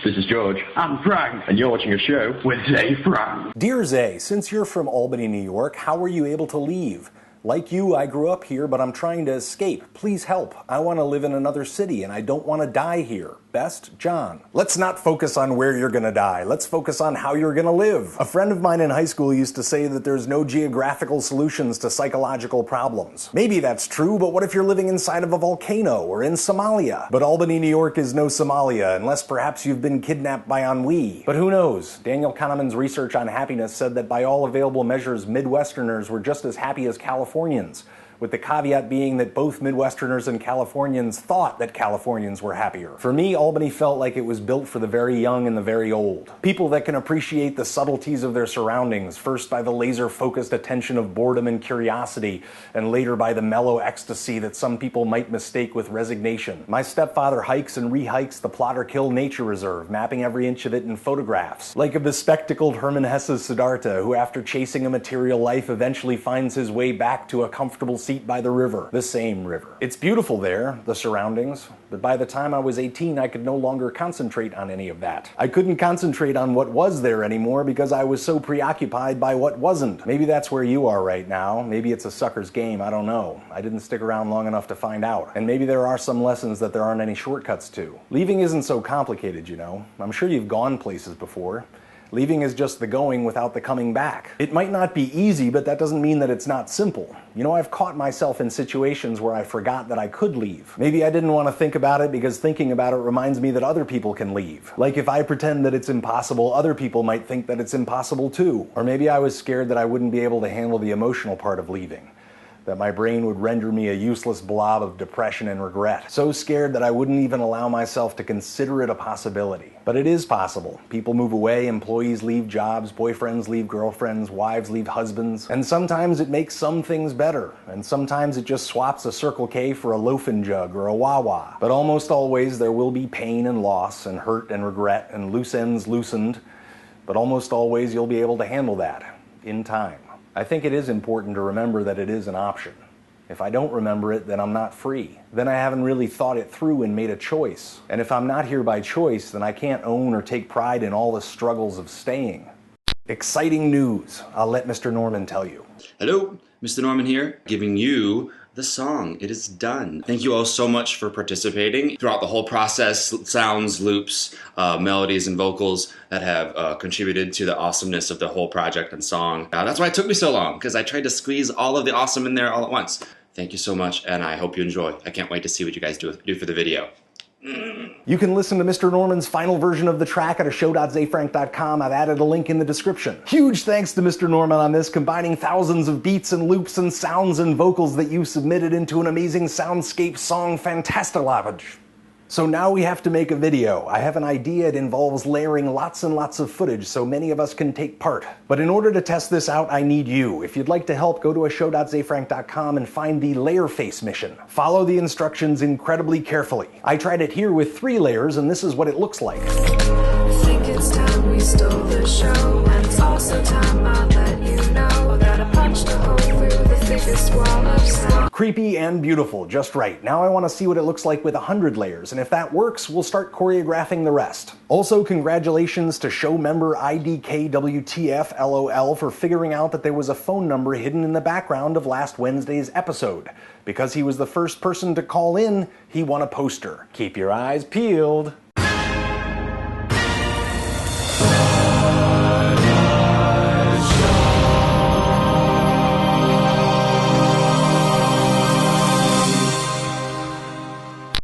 This is George. I'm Frank. And you're watching a show with Zay Frank. Dear Zay, since you're from Albany, New York, how were you able to leave? Like you, I grew up here, but I'm trying to escape. Please help. I want to live in another city, and I don't want to die here. Best, John. Let's not focus on where you're going to die. Let's focus on how you're going to live. A friend of mine in high school used to say that there's no geographical solutions to psychological problems. Maybe that's true, but what if you're living inside of a volcano or in Somalia? But Albany, New York is no Somalia, unless perhaps you've been kidnapped by ennui. But who knows? Daniel Kahneman's research on happiness said that by all available measures, Midwesterners were just as happy as Californians, with the caveat being that both Midwesterners and Californians thought that Californians were happier. For me, Albany felt like it was built for the very young and the very old. People that can appreciate the subtleties of their surroundings, first by the laser-focused attention of boredom and curiosity, and later by the mellow ecstasy that some people might mistake with resignation. My stepfather hikes and rehikes the Plotterkill Nature Reserve, mapping every inch of it in photographs. Like a bespectacled Hermann Hesse's Siddhartha, who after chasing a material life eventually finds his way back to a comfortable seat by the river, the same river. It's beautiful there, the surroundings, but by the time I was 18, I could no longer concentrate on any of that. I couldn't concentrate on what was there anymore because I was so preoccupied by what wasn't. Maybe that's where you are right now. Maybe it's a sucker's game, I don't know. I didn't stick around long enough to find out. And maybe there are some lessons that there aren't any shortcuts to. Leaving isn't so complicated, you know. I'm sure you've gone places before. Leaving is just the going without the coming back. It might not be easy, but that doesn't mean that it's not simple. You know, I've caught myself in situations where I forgot that I could leave. Maybe I didn't want to think about it because thinking about it reminds me that other people can leave. Like if I pretend that it's impossible, other people might think that it's impossible too. Or maybe I was scared that I wouldn't be able to handle the emotional part of leaving, that my brain would render me a useless blob of depression and regret. So scared that I wouldn't even allow myself to consider it a possibility. But it is possible. People move away, employees leave jobs, boyfriends leave girlfriends, wives leave husbands, and sometimes it makes some things better, and sometimes it just swaps a Circle K for a loafing jug or a Wawa. But almost always there will be pain and loss and hurt and regret and loose ends loosened, but almost always you'll be able to handle that in time. I think it is important to remember that it is an option. If I don't remember it, then I'm not free. Then I haven't really thought it through and made a choice. And if I'm not here by choice, then I can't own or take pride in all the struggles of staying. Exciting news. I'll let Mr. Norman tell you. Hello, Mr. Norman here, giving you the song. It is done. Thank you all so much for participating throughout the whole process. Sounds, loops, melodies, and vocals that have contributed to the awesomeness of the whole project and song. That's why it took me so long, because I tried to squeeze all of the awesome in there all at once. Thank you so much, and I hope you enjoy. I can't wait to see what you guys do for the video. You can listen to Mr. Norman's final version of the track at ashow.zayfrank.com. I've added a link in the description. Huge thanks to Mr. Norman on this, combining thousands of beats and loops and sounds and vocals that you submitted into an amazing soundscape song fantastilavage. So now we have to make a video. I have an idea. It involves layering lots and lots of footage so many of us can take part. But in order to test this out, I need you. If you'd like to help, go to ashow.zayfrank.com and find the layer face mission. Follow the instructions incredibly carefully. I tried it here with 3 layers, and this is what it looks like. I think it's time we stole the show, and it's also time I let you know that I punched a hole through the thickest wall of sound. Creepy and beautiful, just right. Now I want to see what it looks like with 100 layers, and if that works, we'll start choreographing the rest. Also, congratulations to show member IDKWTFLOL for figuring out that there was a phone number hidden in the background of last Wednesday's episode. Because he was the first person to call in, he won a poster. Keep your eyes peeled.